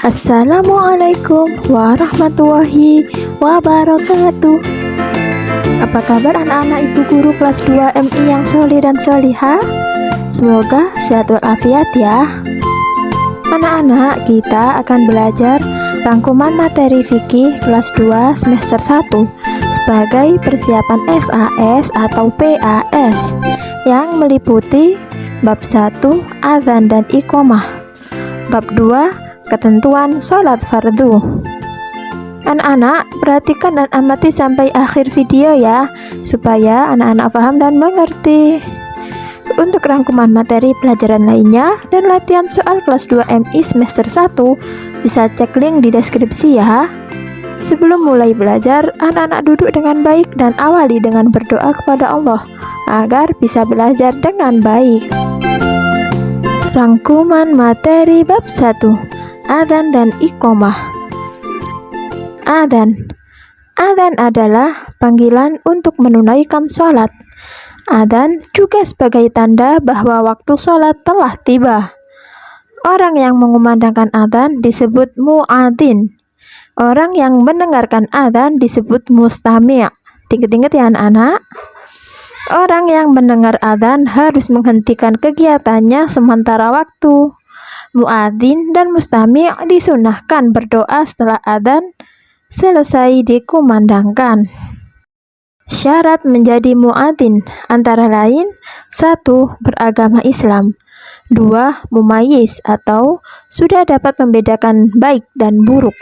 Assalamualaikum warahmatullahi wabarakatuh. Apa kabar anak-anak ibu guru kelas 2 MI yang solih dan solihah? Semoga sehat walafiat ya. Anak-anak, kita akan belajar rangkuman materi fikih kelas 2 semester 1 sebagai persiapan SAS atau PAS yang meliputi bab 1 adzan dan iqomah, bab 2 ketentuan sholat fardu. Anak-anak, perhatikan dan amati sampai akhir video ya, supaya anak-anak paham dan mengerti. Untuk rangkuman materi pelajaran lainnya dan latihan soal kelas 2 MI semester 1, bisa cek link di deskripsi ya. Sebelum mulai belajar, anak-anak duduk dengan baik dan awali dengan berdoa kepada Allah agar bisa belajar dengan baik. Rangkuman materi bab 1, adzan dan iqomah. Adzan adalah panggilan untuk menunaikan sholat. Adzan juga sebagai tanda bahwa waktu sholat telah tiba. Orang yang mengumandangkan adzan disebut muadzin. Orang yang mendengarkan adzan disebut mustami'. Ingat-ingat ya anak-anak. Orang yang mendengar adzan harus menghentikan kegiatannya sementara waktu. Muadzin dan mustami' disunahkan berdoa setelah adzan selesai dikumandangkan. Syarat menjadi muadzin antara lain: 1. Beragama Islam, 2. Mumayyiz atau sudah dapat membedakan baik dan buruk,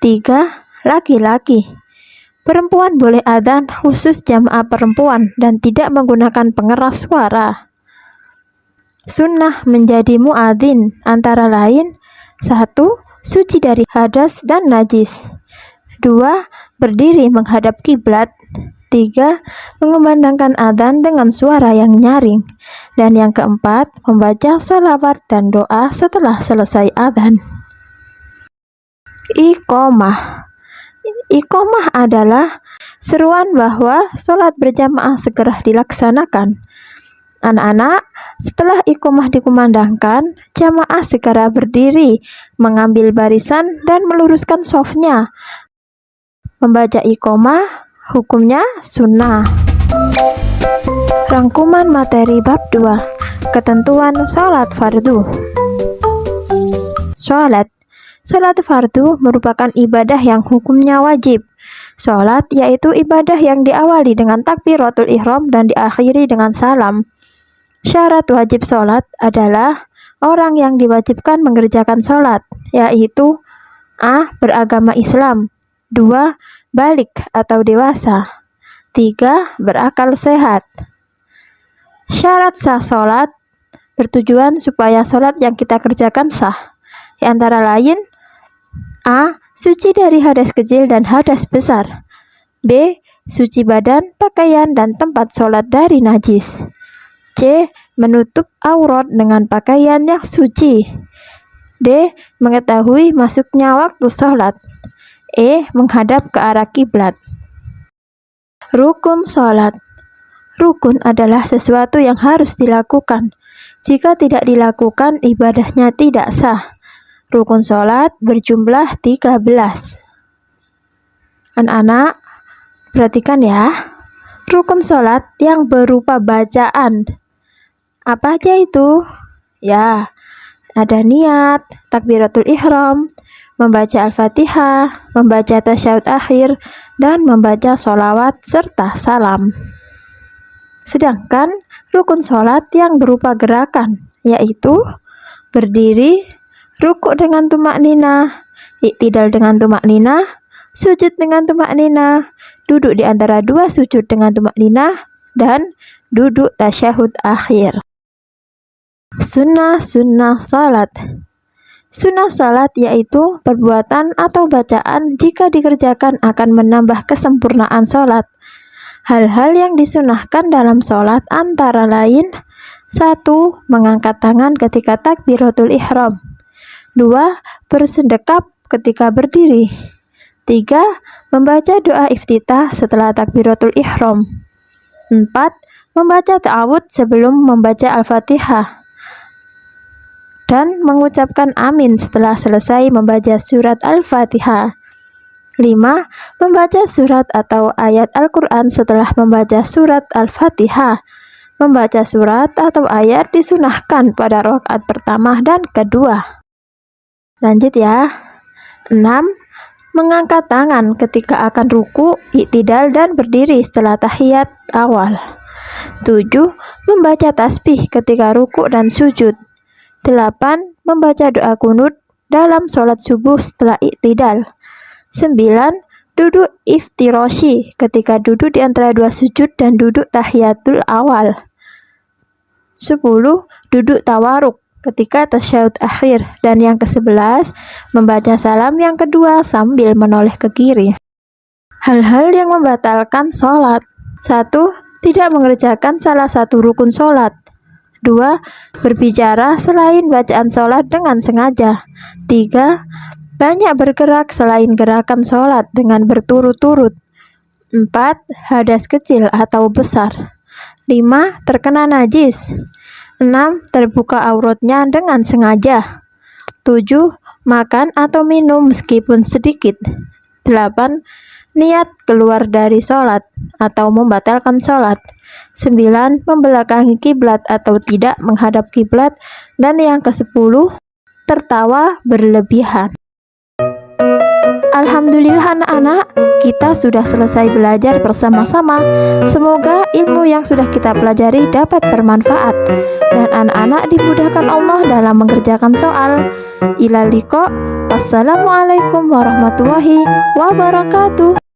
3. Laki-laki. Perempuan boleh adzan khusus jamaah perempuan dan tidak menggunakan pengeras suara. Sunnah menjadi muadzin antara lain: 1. Suci dari hadas dan najis, 2. Berdiri menghadap kiblat, 3. Mengumandangkan adzan dengan suara yang nyaring, dan yang keempat, membaca sholawat dan doa setelah selesai adzan. Iqomah adalah seruan bahwa sholat berjamaah segera dilaksanakan. Anak-anak, setelah iqomah dikumandangkan, jamaah segera berdiri, mengambil barisan dan meluruskan shofnya. Membaca iqomah hukumnya sunnah. Rangkuman materi bab 2, ketentuan sholat fardu. Sholat fardu merupakan ibadah yang hukumnya wajib. Sholat yaitu ibadah yang diawali dengan takbiratul ihram dan diakhiri dengan salam. Syarat wajib sholat adalah orang yang diwajibkan mengerjakan sholat, yaitu A. Beragama Islam, 2. Balik atau dewasa, 3. Berakal sehat. Syarat sah sholat bertujuan supaya sholat yang kita kerjakan sah, di antara lain: A. Suci dari hadas kecil dan hadas besar, B. Suci badan, pakaian, dan tempat sholat dari najis, C. Menutup aurat dengan pakaian yang suci, D. Mengetahui masuknya waktu sholat, E. Menghadap ke arah kiblat. Rukun sholat. Rukun adalah sesuatu yang harus dilakukan. Jika tidak dilakukan, ibadahnya tidak sah. Rukun sholat berjumlah 13. Anak-anak, perhatikan ya. Rukun sholat yang berupa bacaan. Apa aja itu? Ya, ada niat, takbiratul ihram, membaca al-fatihah, membaca tasyahud akhir, dan membaca sholawat serta salam. Sedangkan rukun sholat yang berupa gerakan, yaitu berdiri, rukuk dengan tumakninah, iktidal dengan tumakninah, sujud dengan tumakninah, duduk di antara dua sujud dengan tumakninah, dan duduk tasyahud akhir. Sunnah salat. Sunnah salat yaitu perbuatan atau bacaan jika dikerjakan akan menambah kesempurnaan salat. Hal-hal yang disunahkan dalam salat antara lain: 1. Mengangkat tangan ketika takbiratul ihram, 2. Bersendekap ketika berdiri, 3. Membaca doa iftitah setelah takbiratul ihram, 4. Membaca ta'awud sebelum membaca al-fatihah, dan mengucapkan amin setelah selesai membaca surat Al-Fatihah. 5. Membaca surat atau ayat Al-Quran setelah membaca surat Al-Fatihah. Membaca surat atau ayat disunahkan pada rakaat pertama dan kedua. Lanjut ya. 6. Mengangkat tangan ketika akan ruku, iktidal, dan berdiri setelah tahiyat awal. 7. Membaca tasbih ketika ruku dan sujud. 8. Membaca doa kunut dalam sholat subuh setelah iktidal. 9. Duduk iftiroshi ketika duduk di antara dua sujud dan duduk tahiyatul awal. 10. Duduk tawaruk ketika tasyahud akhir. Dan yang ke-11, membaca salam yang kedua sambil menoleh ke kiri. Hal-hal yang membatalkan sholat. 1. Tidak mengerjakan salah satu rukun sholat. 2. Berbicara selain bacaan sholat dengan sengaja. 3. Banyak bergerak selain gerakan sholat dengan berturut-turut. 4. Hadas kecil atau besar. 5. Terkena najis. 6. Terbuka auratnya dengan sengaja. 7. Makan atau minum meskipun sedikit. 8. Niat keluar dari sholat atau membatalkan sholat. 9. Membelakangi kiblat atau tidak menghadap kiblat. Dan yang ke-10, tertawa berlebihan. Alhamdulillah anak-anak, kita sudah selesai belajar bersama-sama. Semoga ilmu yang sudah kita pelajari dapat bermanfaat dan anak-anak dimudahkan Allah dalam mengerjakan soal. Ilal liqa. Wassalamualaikum warahmatullahi wabarakatuh.